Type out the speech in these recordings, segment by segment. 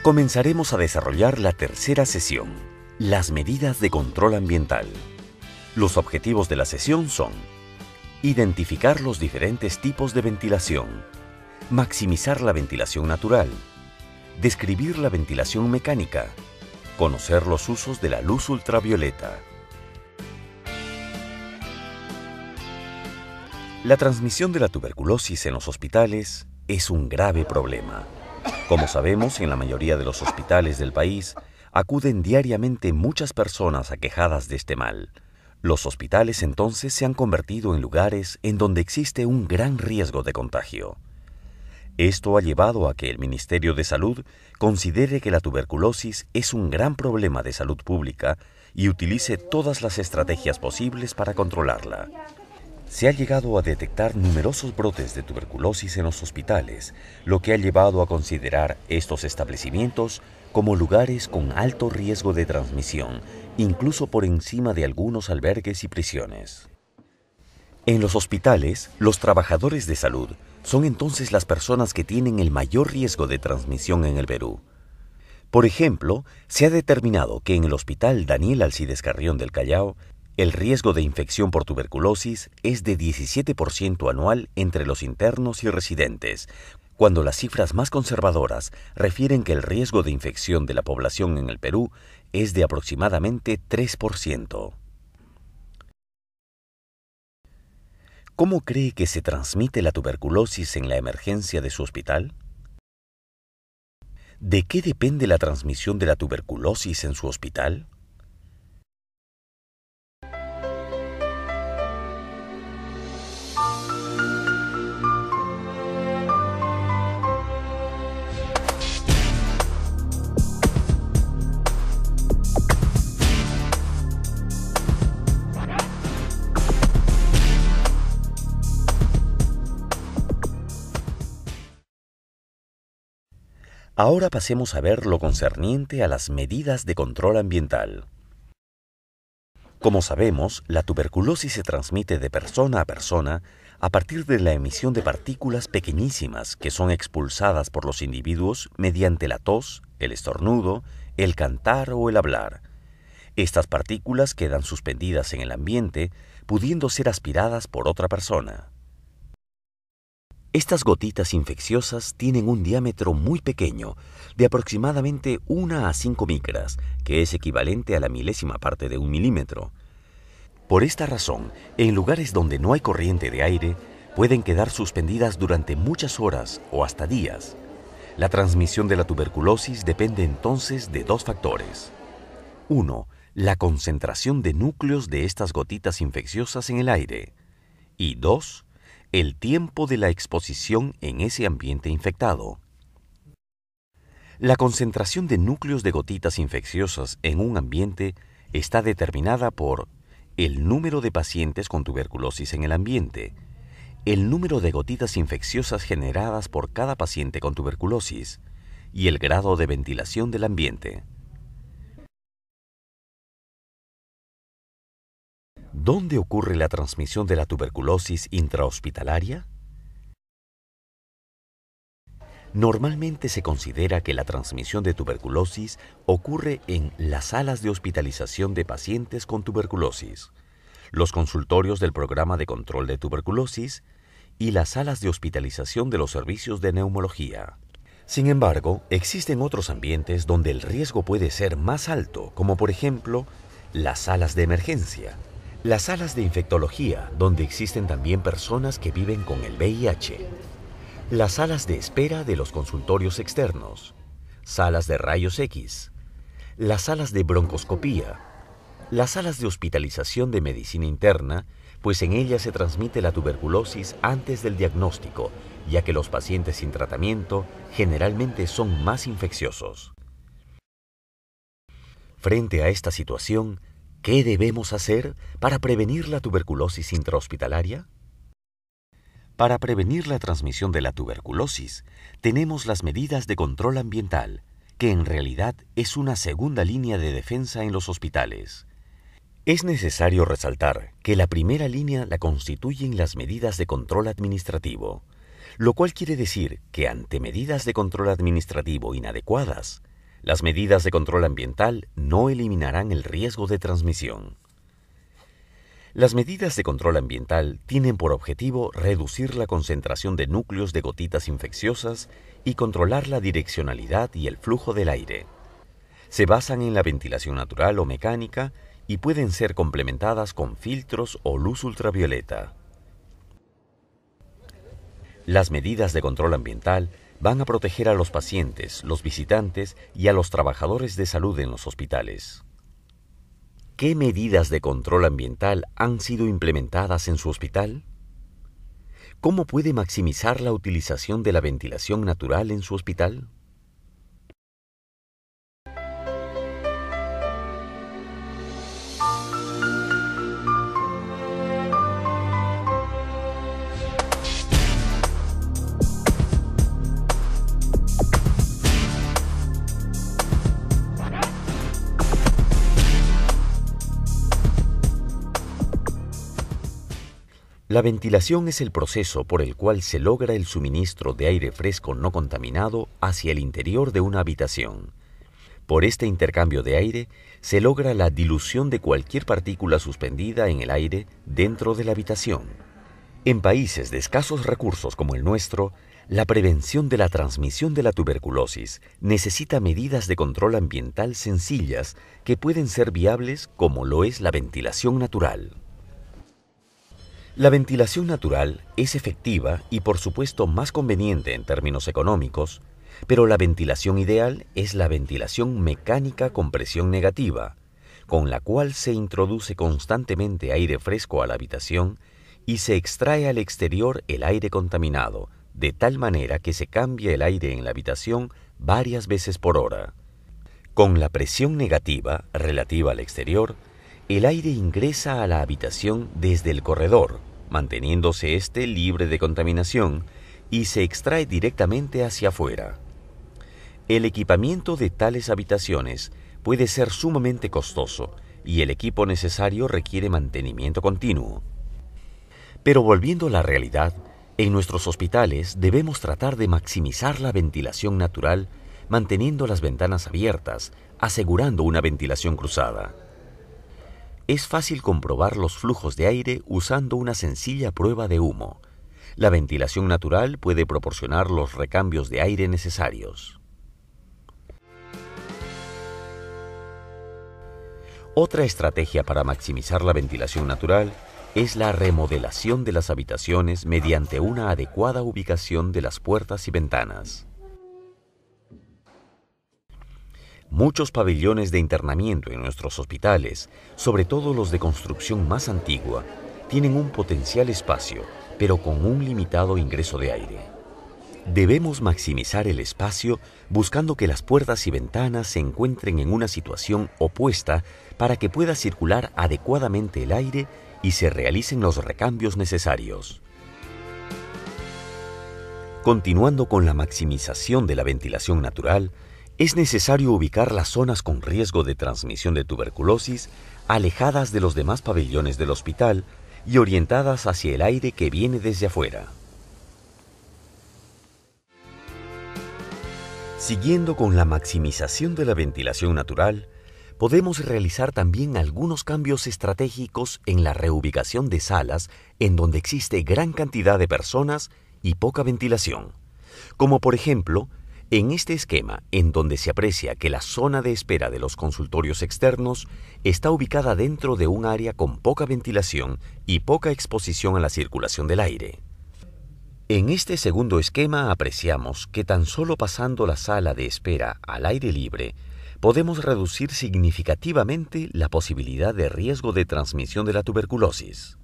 Comenzaremos a desarrollar la tercera sesión, las medidas de control ambiental. Los objetivos de la sesión son: identificar los diferentes tipos de ventilación, maximizar la ventilación natural, describir la ventilación mecánica, conocer los usos de la luz ultravioleta. La transmisión de la tuberculosis en los hospitales es un grave problema. Como sabemos, en la mayoría de los hospitales del país acuden diariamente muchas personas aquejadas de este mal. Los hospitales entonces se han convertido en lugares en donde existe un gran riesgo de contagio. Esto ha llevado a que el Ministerio de Salud considere que la tuberculosis es un gran problema de salud pública y utilice todas las estrategias posibles para controlarla. Se ha llegado a detectar numerosos brotes de tuberculosis en los hospitales, lo que ha llevado a considerar estos establecimientos como lugares con alto riesgo de transmisión, incluso por encima de algunos albergues y prisiones. En los hospitales, los trabajadores de salud son entonces las personas que tienen el mayor riesgo de transmisión en el Perú. Por ejemplo, se ha determinado que en el Hospital Daniel Alcides Carrión del Callao, el riesgo de infección por tuberculosis es de 17% anual entre los internos y residentes, cuando las cifras más conservadoras refieren que el riesgo de infección de la población en el Perú es de aproximadamente 3%. ¿Cómo cree que se transmite la tuberculosis en la emergencia de su hospital? ¿De qué depende la transmisión de la tuberculosis en su hospital? Ahora pasemos a ver lo concerniente a las medidas de control ambiental. Como sabemos, la tuberculosis se transmite de persona a persona a partir de la emisión de partículas pequeñísimas que son expulsadas por los individuos mediante la tos, el estornudo, el cantar o el hablar. Estas partículas quedan suspendidas en el ambiente, pudiendo ser aspiradas por otra persona. Estas gotitas infecciosas tienen un diámetro muy pequeño, de aproximadamente 1 a 5 micras, que es equivalente a la milésima parte de 1 milímetro. Por esta razón, en lugares donde no hay corriente de aire, pueden quedar suspendidas durante muchas horas o hasta días. La transmisión de la tuberculosis depende entonces de dos factores. 1. La concentración de núcleos de estas gotitas infecciosas en el aire. Y 2. El tiempo de la exposición en ese ambiente infectado. La concentración de núcleos de gotitas infecciosas en un ambiente está determinada por el número de pacientes con tuberculosis en el ambiente, el número de gotitas infecciosas generadas por cada paciente con tuberculosis y el grado de ventilación del ambiente. ¿Dónde ocurre la transmisión de la tuberculosis intrahospitalaria? Normalmente se considera que la transmisión de tuberculosis ocurre en las salas de hospitalización de pacientes con tuberculosis, los consultorios del programa de control de tuberculosis y las salas de hospitalización de los servicios de neumología. Sin embargo, existen otros ambientes donde el riesgo puede ser más alto, como por ejemplo, las salas de emergencia, las salas de infectología, donde existen también personas que viven con el VIH, las salas de espera de los consultorios externos, salas de rayos X, las salas de broncoscopía, las salas de hospitalización de medicina interna, pues en ellas se transmite la tuberculosis antes del diagnóstico, ya que los pacientes sin tratamiento generalmente son más infecciosos. Frente a esta situación, ¿qué debemos hacer para prevenir la tuberculosis intrahospitalaria? Para prevenir la transmisión de la tuberculosis, tenemos las medidas de control ambiental, que en realidad es una segunda línea de defensa en los hospitales. Es necesario resaltar que la primera línea la constituyen las medidas de control administrativo, lo cual quiere decir que ante medidas de control administrativo inadecuadas, Las medidas de control ambiental no eliminarán el riesgo de transmisión. Las medidas de control ambiental tienen por objetivo reducir la concentración de núcleos de gotitas infecciosas y controlar la direccionalidad y el flujo del aire. Se basan en la ventilación natural o mecánica y pueden ser complementadas con filtros o luz ultravioleta. Las medidas de control ambiental van a proteger a los pacientes, los visitantes y a los trabajadores de salud en los hospitales. ¿Qué medidas de control ambiental han sido implementadas en su hospital? ¿Cómo puede maximizar la utilización de la ventilación natural en su hospital? La ventilación es el proceso por el cual se logra el suministro de aire fresco no contaminado hacia el interior de una habitación. Por este intercambio de aire se logra la dilución de cualquier partícula suspendida en el aire dentro de la habitación. En países de escasos recursos como el nuestro, la prevención de la transmisión de la tuberculosis necesita medidas de control ambiental sencillas que pueden ser viables como lo es la ventilación natural. La ventilación natural es efectiva y por supuesto más conveniente en términos económicos, pero la ventilación ideal es la ventilación mecánica con presión negativa, con la cual se introduce constantemente aire fresco a la habitación y se extrae al exterior el aire contaminado, de tal manera que se cambia el aire en la habitación varias veces por hora. Con la presión negativa, relativa al exterior, el aire ingresa a la habitación desde el corredor, manteniéndose éste libre de contaminación, y se extrae directamente hacia afuera. El equipamiento de tales habitaciones puede ser sumamente costoso y el equipo necesario requiere mantenimiento continuo. Pero volviendo a la realidad, en nuestros hospitales debemos tratar de maximizar la ventilación natural manteniendo las ventanas abiertas, asegurando una ventilación cruzada. Es fácil comprobar los flujos de aire usando una sencilla prueba de humo. La ventilación natural puede proporcionar los recambios de aire necesarios. Otra estrategia para maximizar la ventilación natural es la remodelación de las habitaciones mediante una adecuada ubicación de las puertas y ventanas. Muchos pabellones de internamiento en nuestros hospitales, sobre todo los de construcción más antigua, tienen un potencial espacio, pero con un limitado ingreso de aire. Debemos maximizar el espacio buscando que las puertas y ventanas se encuentren en una situación opuesta para que pueda circular adecuadamente el aire y se realicen los recambios necesarios. Continuando con la maximización de la ventilación natural, es necesario ubicar las zonas con riesgo de transmisión de tuberculosis alejadas de los demás pabellones del hospital y orientadas hacia el aire que viene desde afuera. Siguiendo con la maximización de la ventilación natural, podemos realizar también algunos cambios estratégicos en la reubicación de salas en donde existe gran cantidad de personas y poca ventilación, como por ejemplo, en este esquema, en donde se aprecia que la zona de espera de los consultorios externos está ubicada dentro de un área con poca ventilación y poca exposición a la circulación del aire. En este segundo esquema apreciamos que tan solo pasando la sala de espera al aire libre, podemos reducir significativamente la posibilidad de riesgo de transmisión de la tuberculosis.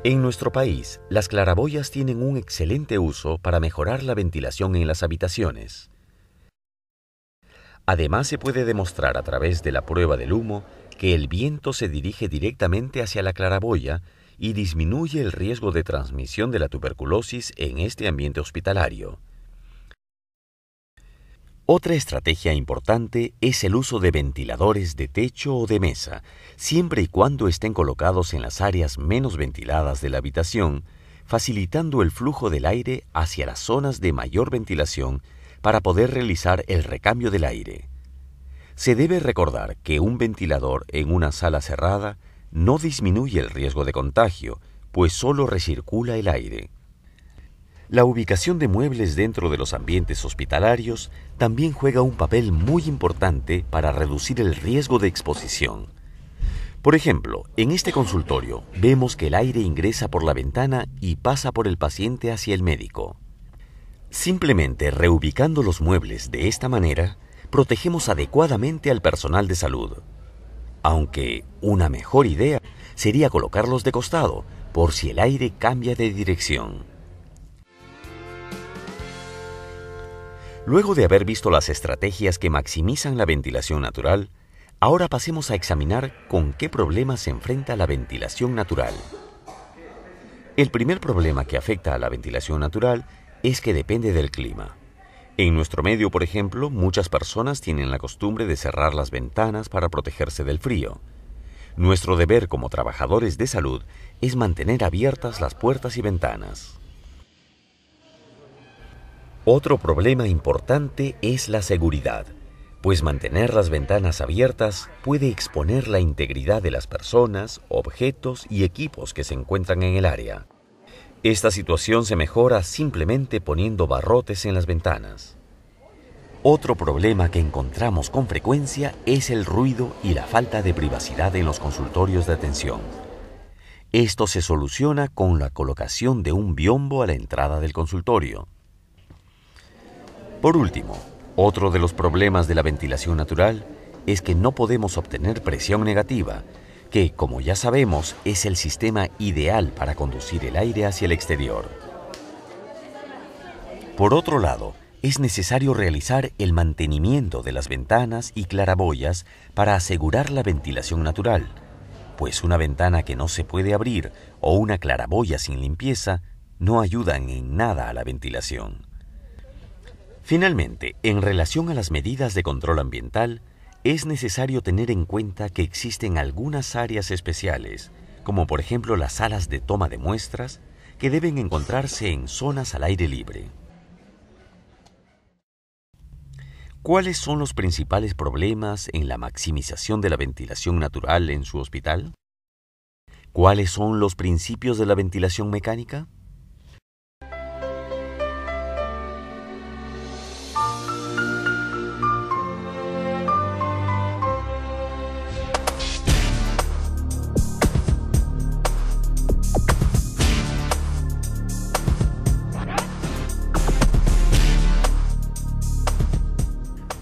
En nuestro país, las claraboyas tienen un excelente uso para mejorar la ventilación en las habitaciones. Además, se puede demostrar a través de la prueba del humo que el viento se dirige directamente hacia la claraboya y disminuye el riesgo de transmisión de la tuberculosis en este ambiente hospitalario. Otra estrategia importante es el uso de ventiladores de techo o de mesa, siempre y cuando estén colocados en las áreas menos ventiladas de la habitación, facilitando el flujo del aire hacia las zonas de mayor ventilación para poder realizar el recambio del aire. Se debe recordar que un ventilador en una sala cerrada no disminuye el riesgo de contagio, pues solo recircula el aire. La ubicación de muebles dentro de los ambientes hospitalarios también juega un papel muy importante para reducir el riesgo de exposición. Por ejemplo, en este consultorio vemos que el aire ingresa por la ventana y pasa por el paciente hacia el médico. Simplemente reubicando los muebles de esta manera, protegemos adecuadamente al personal de salud. Aunque una mejor idea sería colocarlos de costado, por si el aire cambia de dirección. Luego de haber visto las estrategias que maximizan la ventilación natural, ahora pasemos a examinar con qué problemas se enfrenta la ventilación natural. El primer problema que afecta a la ventilación natural es que depende del clima. En nuestro medio, por ejemplo, muchas personas tienen la costumbre de cerrar las ventanas para protegerse del frío. Nuestro deber como trabajadores de salud es mantener abiertas las puertas y ventanas. Otro problema importante es la seguridad, pues mantener las ventanas abiertas puede exponer la integridad de las personas, objetos y equipos que se encuentran en el área. Esta situación se mejora simplemente poniendo barrotes en las ventanas. Otro problema que encontramos con frecuencia es el ruido y la falta de privacidad en los consultorios de atención. Esto se soluciona con la colocación de un biombo a la entrada del consultorio. Por último, otro de los problemas de la ventilación natural es que no podemos obtener presión negativa, que, como ya sabemos, es el sistema ideal para conducir el aire hacia el exterior. Por otro lado, es necesario realizar el mantenimiento de las ventanas y claraboyas para asegurar la ventilación natural, pues una ventana que no se puede abrir o una claraboya sin limpieza no ayudan en nada a la ventilación. Finalmente, en relación a las medidas de control ambiental, es necesario tener en cuenta que existen algunas áreas especiales, como por ejemplo las salas de toma de muestras, que deben encontrarse en zonas al aire libre. ¿Cuáles son los principales problemas en la maximización de la ventilación natural en su hospital? ¿Cuáles son los principios de la ventilación mecánica?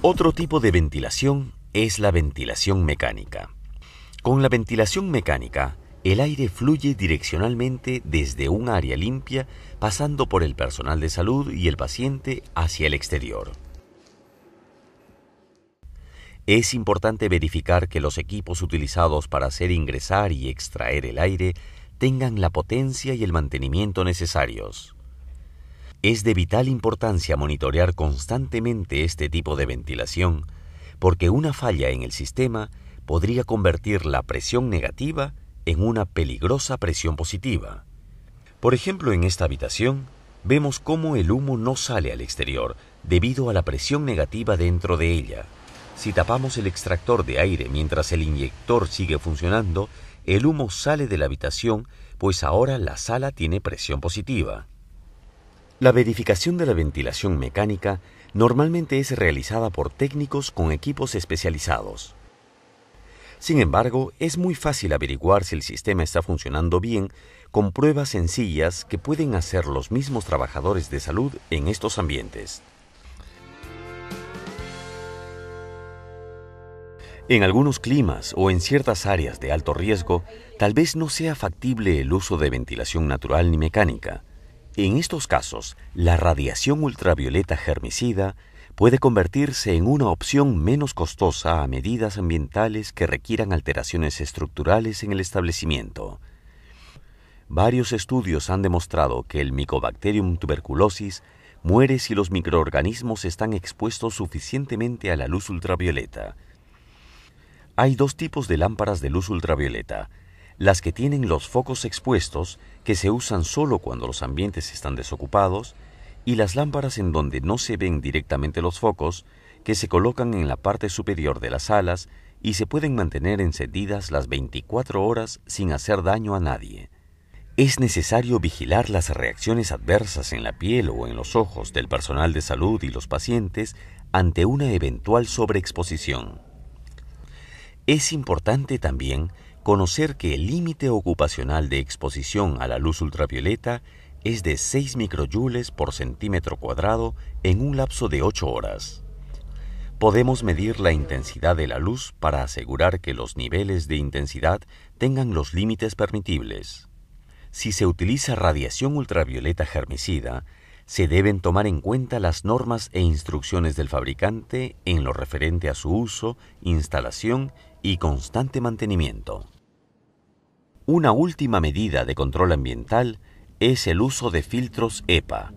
Otro tipo de ventilación es la ventilación mecánica. Con la ventilación mecánica, el aire fluye direccionalmente desde un área limpia, pasando por el personal de salud y el paciente hacia el exterior. Es importante verificar que los equipos utilizados para hacer ingresar y extraer el aire tengan la potencia y el mantenimiento necesarios. Es de vital importancia monitorear constantemente este tipo de ventilación, porque una falla en el sistema podría convertir la presión negativa en una peligrosa presión positiva. Por ejemplo, en esta habitación, vemos cómo el humo no sale al exterior debido a la presión negativa dentro de ella. Si tapamos el extractor de aire mientras el inyector sigue funcionando, el humo sale de la habitación, pues ahora la sala tiene presión positiva. La verificación de la ventilación mecánica normalmente es realizada por técnicos con equipos especializados. Sin embargo, es muy fácil averiguar si el sistema está funcionando bien con pruebas sencillas que pueden hacer los mismos trabajadores de salud en estos ambientes. En algunos climas o en ciertas áreas de alto riesgo, tal vez no sea factible el uso de ventilación natural ni mecánica. En estos casos, la radiación ultravioleta germicida puede convertirse en una opción menos costosa a medidas ambientales que requieran alteraciones estructurales en el establecimiento. Varios estudios han demostrado que el Mycobacterium tuberculosis muere si los microorganismos están expuestos suficientemente a la luz ultravioleta. Hay dos tipos de lámparas de luz ultravioleta: las que tienen los focos expuestos, que se usan solo cuando los ambientes están desocupados, y las lámparas en donde no se ven directamente los focos, que se colocan en la parte superior de las salas y se pueden mantener encendidas las 24 horas sin hacer daño a nadie. Es necesario vigilar las reacciones adversas en la piel o en los ojos del personal de salud y los pacientes ante una eventual sobreexposición. Es importante también conocer que el límite ocupacional de exposición a la luz ultravioleta es de 6 microyules por centímetro cuadrado en un lapso de 8 horas. Podemos medir la intensidad de la luz para asegurar que los niveles de intensidad tengan los límites permitibles. Si se utiliza radiación ultravioleta germicida, se deben tomar en cuenta las normas e instrucciones del fabricante en lo referente a su uso, instalación y constante mantenimiento. Una última medida de control ambiental es el uso de filtros EPA.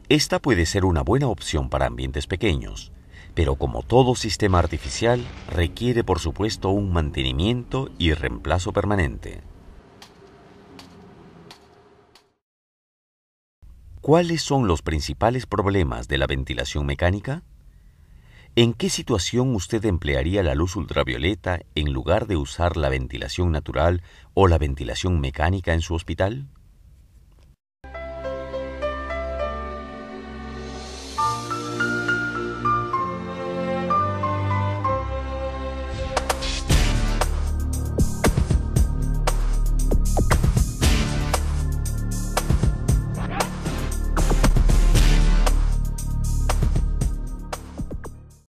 Esta puede ser una buena opción para ambientes pequeños, pero como todo sistema artificial, requiere por supuesto un mantenimiento y reemplazo permanente. ¿Cuáles son los principales problemas de la ventilación mecánica? ¿En qué situación usted emplearía la luz ultravioleta en lugar de usar la ventilación natural o la ventilación mecánica en su hospital?